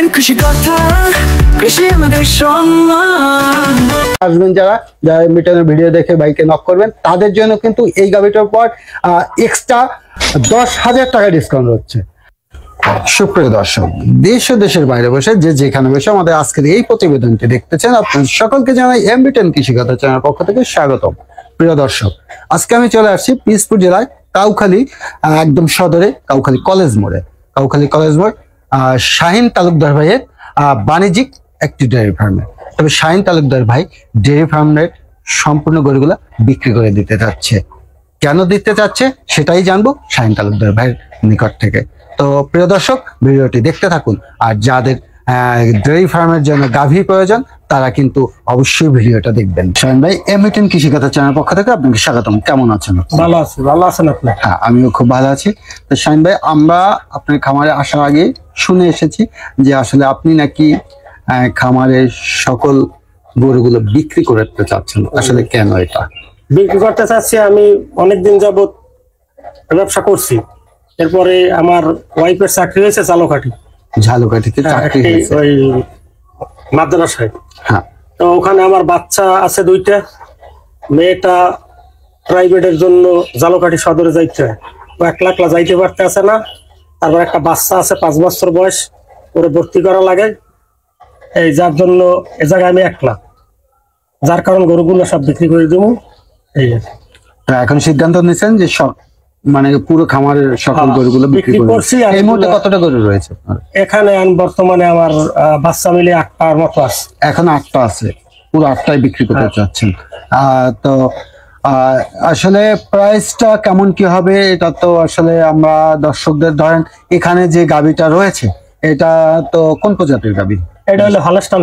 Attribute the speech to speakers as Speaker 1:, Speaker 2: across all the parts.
Speaker 1: এমবিটেন কৃষি কথা, কৃষি আমাদের সম্মান।
Speaker 2: আসবেন যারা এমবিটেনের ভিডিও দেখে বাইকে নক করবেন, তাদের জন্য কিন্তু এই গাড়িটার পর এক্সট্রা 10,000 টাকা ডিসকাউন্ট হচ্ছে। সুপ্রিয় দর্শক, দেশ ও দেশের বাইরে বসে যে যেখানে বসে আমাদের আজকের এই প্রতিবেদনটি দেখতেছেন, আপনার সকলকে জানাই এমবিটেন কৃষিকথা চ্যানেলের পক্ষ থেকে স্বাগতম। প্রিয় দর্শক, আজকে আমি চলে আসছি পিরোজপুর জেলায় কাউখালী, একদম সদরে কাউখালী কলেজ মোড়ে, শাহিন তালুকদার ভাইয়ের বাণিজ্যিক একটি ডেয়ারি ফার্মে। তবে শাহিন তালুকদার ভাই ডেয়ারি ফার্মের সম্পূর্ণ গরুগুলা বিক্রি করে দিতে যাচ্ছে। কেন দিতে চাচ্ছে সেটাই জানবো শাহিন তালুকদার ভাইয়ের নিকট থেকে। তো প্রিয় দর্শক, ভিডিওটি দেখতে থাকুন। আর যাদের ডেয়ারি ফার্মের জন্য গাভী প্রয়োজন, তারা কিন্তু অবশ্যই ভিডিওটা দেখবেন। শাহিন ভাই, এমবিটেন কৃষিকথা চ্যানেলের পক্ষ থেকে আপনাকে স্বাগতম। কেমন আছেন?
Speaker 3: ভালো আছেন আপনি?
Speaker 2: হ্যাঁ, আমিও খুব ভালো আছি। তো শাহিন ভাই, আমরা আপনার খামারে আসার আগে শুনে এসেছি যে আসলে আপনি নাকি খামারের সকল গরুগুলো বিক্রি করতে চাচ্ছেন। আসলে কেন এটা
Speaker 3: বিক্রি করতে চাচ্ছি? আমি অনেকদিন যাবত ব্যবসা করছি, এরপরে আমার ওয়াইফের চাকরি হয়েছে
Speaker 2: ঝালকাঠিতে চাকরি হয়েছে
Speaker 3: ওই মাদ্রাসায়।
Speaker 2: হ্যাঁ,
Speaker 3: তো ওখানে আমার বাচ্চা আছে দুইটা। মেয়েটা প্রাইভেটের জন্য ঝালকাঠি সদরে যাইতে হয়, ও একলা যাইতে পারতে আছে না। তারপর একটা বাচ্চা আছে 5 বছর বয়স, ওরে ভর্তি করা লাগে। এই যার জন্য এ জায়গায় আমি একলা, যার কারণ গরুগুলো সব বিক্রি করে দেবো। এই
Speaker 2: এখন সিদ্ধান্ত নিয়েছেন যে সব মানে পুরো খামারের সকল গরুগুলো বিক্রি করছি। এই মুহূর্তে কতটা গরু রয়েছে
Speaker 3: এখানে? বর্তমানে আমার বাচ্চা মিলে 8টার মতো আছে।
Speaker 2: এখন 8টা আছে, পুরো 8টাই বিক্রি করতে চাচ্ছেন। তো আসলে প্রাইসটা কেমন কি হবে এটা তো আসলে আমরা দর্শকদের, ধরেন এখানে যে গাভীটা রয়েছে এটা তো কোন প্রজাতির গাভী?
Speaker 3: এটা হলো হলস্টাইন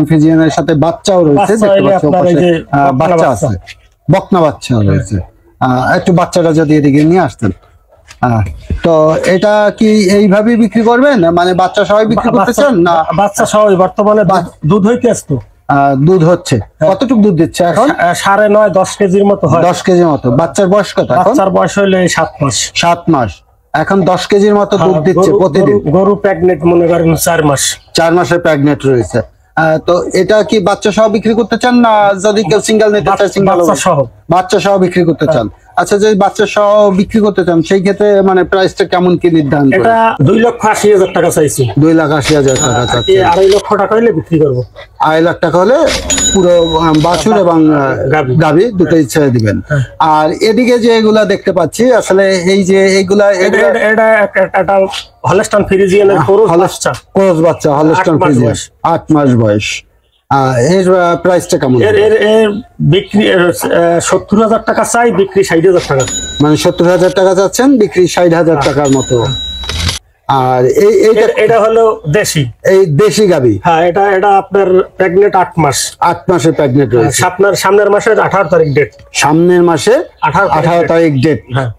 Speaker 3: ফ্রিজিয়ানের সাথে বাচ্চাও রয়েছে, বাচ্চা আছে, বকনা বাচ্চা রয়েছে। একটু বাচ্চাটা যদি এদিকে নিয়ে আসতেন। তো এটা কি এইভাবে বিক্রি করবেন, মানে বাচ্চা সবাই বিক্রি করতে চান না? বাচ্চা সবাই। বর্তমানে দুধ হইতে আসতো,
Speaker 2: দুধ হচ্ছে। কতটুকু দুধ দিচ্ছে এখন?
Speaker 3: 9.5-10 কেজির মতো হয়।
Speaker 2: 10 কেজির মতো। বাচ্চার বয়স কত?
Speaker 3: বাচ্চার বয়স হইলে 7 মাস।
Speaker 2: 7 মাস। এখন 10 কেজির মতো দুধ দিচ্ছে প্রতিদিন।
Speaker 3: গরু প্রেগনেন্ট মনে করেন 4 মাস।
Speaker 2: 4 মাসের প্রেগনেন্ট রয়েছে। তো এটা কি বাচ্চা সহ বিক্রি করতে চান, না যদি কেউ সিঙ্গেল নিতে চায় বাচ্চা সহ বিক্রি করতে চান? আচ্ছা, যদি বাচ্চা সহ বিক্রি করতে চান সেই ক্ষেত্রে মানে প্রাইসটা কেমন কি নির্ধারণ?
Speaker 3: এটা 2,80,000 টাকা চাইছি।
Speaker 2: 2,80,000 টাকা চাচ্ছি।
Speaker 3: 2.5 লক্ষ টাকা হলে বিক্রি করবো।
Speaker 2: 2.5 লাখ টাকা হলে পুরো বাছুর এবং গাভী দুটোই ছেড়ে দিবেন। আর এদিকে যে এগুলা দেখতে পাচ্ছি, আসলে এই যে এইগুলা,
Speaker 3: এটা একটা হলস্টাইন ফ্রিজিয়ানের ক্রস বাচ্চা।
Speaker 2: হলস্টাইন ফ্রিজিয়ান 8 মাস বয়স। এর প্রাইসটা কেমন?
Speaker 3: এর বিক্রি 70,000 টাকা চাই, বিক্রি 60,000 টাকা।
Speaker 2: মানে 70,000 টাকা চাচ্ছেন, বিক্রি 60,000 টাকার মতো। আর
Speaker 3: এটা হলো দেশি,
Speaker 2: এই দেশি গাভী।
Speaker 3: হ্যাঁ, এটা আপনার প্রেগনেন্ট 8 মাস।
Speaker 2: 8 মাসের প্রেগনেন্ট রয়েছে।
Speaker 3: সামনের মাসের 18 তারিখ ডেট।
Speaker 2: সামনের মাসে 18 তারিখ ডেট। হ্যাঁ।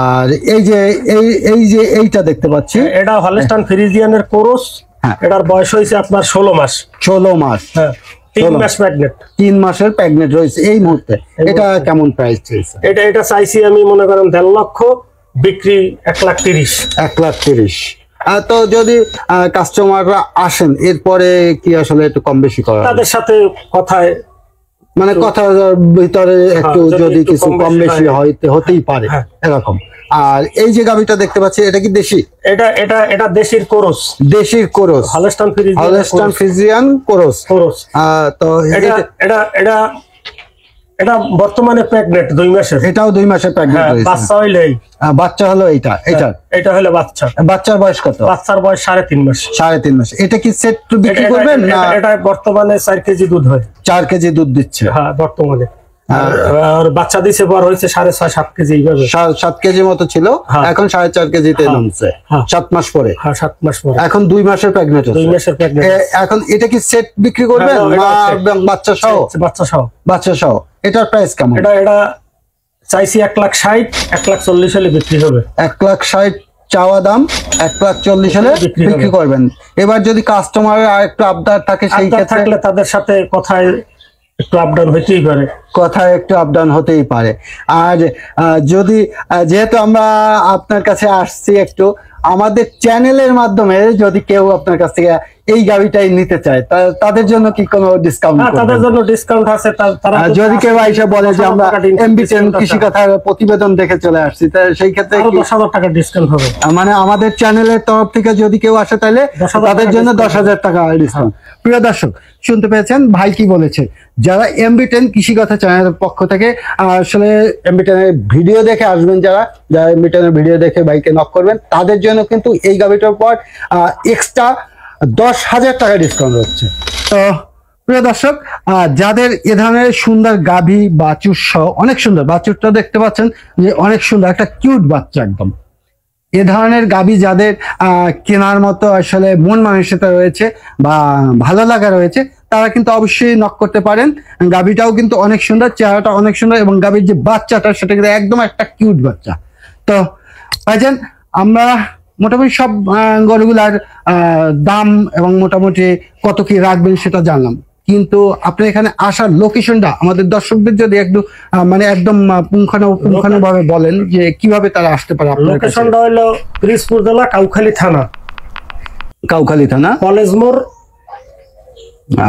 Speaker 2: আর এই যে এইটা দেখতে পাচ্ছি,
Speaker 3: এটা হলস্টাইন ফ্রিজিয়ানের ক্রস। এটার বয়স হয়েছে আপনার 16 মাস।
Speaker 2: 16 মাস।
Speaker 3: হ্যাঁ, 3 মাস প্রেগনেন্ট।
Speaker 2: 3 মাসের প্রেগনেন্ট রয়েছে এই মুহূর্তে। এটা কেমন প্রাইস চাইছে?
Speaker 3: এটা চাইছি আমি মনে করেন 1.5 লক্ষ, বিক্রি 1,30,000।
Speaker 2: 1,30,000। তো যদি কাস্টমাররা আসেন এরপরে কি আসলে একটু কম বেশি করা?
Speaker 3: তাদের সাথে কথায়,
Speaker 2: মানে কথার ভিতরে একটু যদি কিছু কম বেশি হতেই পারে এরকম। আর এই যে গাভীটা দেখতে পাচ্ছি, এটা কি দেশি?
Speaker 3: এটা দেশির ক্রস।
Speaker 2: দেশির ক্রস, হলস্টাইন ফ্রিজিয়ান ক্রস। তো
Speaker 3: এটা বর্তমানে প্রেগনেন্ট 2 মাসের।
Speaker 2: এটাও 2 মাসের প্রেগনেন্ট রয়েছে। বাচ্চা হলো এটা
Speaker 3: হলো বাচ্চা।
Speaker 2: বাচ্চার বয়স কত?
Speaker 3: বাচ্চার বয়স 3.5 মাস।
Speaker 2: 3.5 মাস। এটা কি সেট বিক্রি করবেন না?
Speaker 3: এটা বর্তমানে 4 কেজি দুধ হয়।
Speaker 2: 4 কেজি দুধ দিচ্ছে।
Speaker 3: হ্যাঁ, বর্তমানে। আর বাচ্চা দিছে, বড় হয়েছে 6.5-7 কেজি। এইভাবে
Speaker 2: 7 কেজি মতো ছিল, এখন 4.5 কেজিতে নামছে 7 মাস পরে।
Speaker 3: 7 মাস পরে।
Speaker 2: এখন 2 মাসের প্রেগনেন্ট।
Speaker 3: 2 মাসের প্রেগনেন্ট। এখন
Speaker 2: এটা কি সেট বিক্রি করবেন না বাচ্চা সহ? বাচ্চা সহ। এটার প্রাইস কেমন?
Speaker 3: এটা চাইছি 1,60,000, 1,40,000 হলে বিক্রি হবে।
Speaker 2: 1,60,000 চাওয়া দাম, 1,40,000 হলে বিক্রি করবেন। এবার যদি কাস্টমারের আরেকটু আবদার থাকে, সেই ক্ষেত্রে
Speaker 3: তাদের সাথে কথায় একটু আপডাউন হতেই পারে। আর যদি যেহেতু আমরা আপনার কাছে আসছি একটু,
Speaker 2: আমাদের চ্যানেলের মাধ্যমে যদি কেউ আপনার কাছ থেকে এই গাড়িটাই নিতে চায় তাদের জন্য কি কোনো ডিসকাউন্ট?
Speaker 3: তাদের জন্য ডিসকাউন্ট আছে। তারা
Speaker 2: যদি কেউ এসে বলে যে আমরা এমবিটেন কৃষি কথার প্রতিবেদন দেখে চলে আসছি, সেই ক্ষেত্রে
Speaker 3: 10,000 টাকা ডিসকাউন্ট হবে।
Speaker 2: মানে আমাদের চ্যানেলের তরফ থেকে যদি কেউ আসে তাহলে তাদের জন্য 10,000 টাকা ডিসকাউন্ট। প্রিয় দর্শক, শুনতে পেয়েছেন ভাই কি বলেছে। যারা এমবিটেন কৃষি কথা চ্যানেলের পক্ষ থেকে আসলে এমবিটেনের ভিডিও দেখে আসবেন, যারা এমবিটেনের ভিডিও দেখে ভাইকে নক করবেন, তাদের জন্য কিন্তু এই গাড়িটার পর এক্সট্রা 10,000 টাকা ডিসকাউন্ট হচ্ছে। তো প্রিয় দর্শক, যাদের এ ধরনের সুন্দর গাভী বাছুর সহ অনেক সুন্দর, বাছুরটা দেখতে পাচ্ছেন যে অনেক সুন্দর একটা কিউট বাচ্চা একদম, এ ধরনের গাভী যাদের কেনার মতো আসলে মন মানসিকতা রয়েছে বা ভালো লাগা রয়েছে, তারা কিন্তু অবশ্যই নক করতে পারেন। গাভীটাও কিন্তু অনেক সুন্দর, চেহারাটা অনেক সুন্দর, এবং গাভীর যে বাচ্চাটা সেটা কিন্তু একদম একটা কিউট বাচ্চা। তো ভাইজান, আমরা মোটামুটি সব গরুগুলার দাম এবং মোটামুটি কত কি রাখবেন সেটা জানলাম, কিন্তু আপনার এখানে আসার লোকেশনটা আমাদের দর্শকদের যদি একটু মানে একদম পুঙ্খানুপুঙ্খানু ভাবে বলেন যে কিভাবে তারা আসতে পারে আপনার কাছে।
Speaker 3: লোকেশনটা হলো পিরোজপুর জেলা কাউখালী থানা,
Speaker 2: কাউখালী থানা,
Speaker 3: কলেজ মোড়।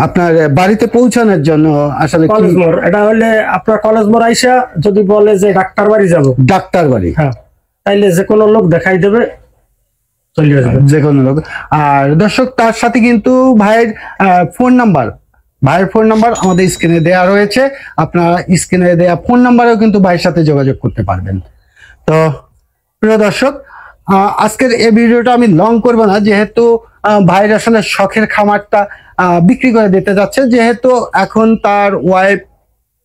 Speaker 2: আপনার বাড়িতে পৌঁছানোর জন্য আসলে
Speaker 3: কলেজ মোড়, এটা হলে আপনার কলেজ মোড় আইসা যদি বলে যে ডাক্তার বাড়ি যাবো,
Speaker 2: ডাক্তার বাড়ি,
Speaker 3: হ্যাঁ, তাইলে যে কোনো লোক দেখাই দেবে, চলে আসবে
Speaker 2: যে কোনো লোক। আর দর্শক, তার সাথে কিন্তু ভাইয়ের ফোন নাম্বার আমাদের স্ক্রিনে দেওয়া রয়েছে। আপনারা স্ক্রিনে দেওয়া ফোন নাম্বারেও কিন্তু ভাইয়ের সাথে যোগাযোগ করতে পারবেন। তো প্রিয় দর্শক, আজকের এই ভিডিওটা আমি লং করব না, যেহেতু ভাইয়ের আসলে শখের খামারটা বিক্রি করে দিতে যাচ্ছে, যেহেতু এখন তার ওয়াইফ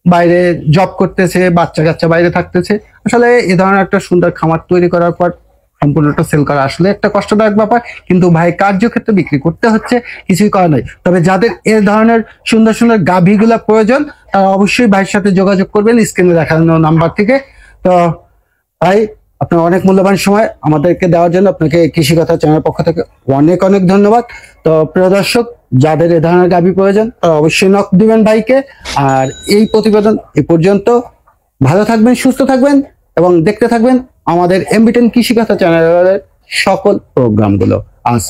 Speaker 2: বাইরে জব করতেছে, বাচ্চা কাচ্চা বাইরে থাকতেছে। আসলে এ ধরনের একটা সুন্দর খামার তৈরি করার পর সম্পূর্ণটা সেল করা আসলে একটা কষ্টদায়ক ব্যাপার, কিন্তু ভাই কার্যক্ষেত্রে বিক্রি করতে হচ্ছে, কিছুই করা নাই। তবে যাদের এ ধরনের সুন্দর সুন্দর গাভীগুলা প্রয়োজন, তারা অবশ্যই ভাইয়ের সাথে যোগাযোগ করবেন স্ক্রিনে দেখানো নাম্বার থেকে। তো ভাই, আপনার অনেক মূল্যবান সময় আমাদেরকে দেওয়ার জন্য আপনাকে কৃষি কথা চ্যানেলের পক্ষ থেকে অনেক অনেক ধন্যবাদ। তো প্রিয় দর্শক, যাদের এ ধরনের গাভী প্রয়োজন তারা অবশ্যই নক দিবেন ভাইকে। আর এই প্রতিবেদন এ পর্যন্ত। ভালো থাকবেন, সুস্থ থাকবেন এবং দেখতে থাকবেন আমাদের এমবিটেন কৃষি কথা চ্যানেলের সকল প্রোগ্রামগুলো। আজ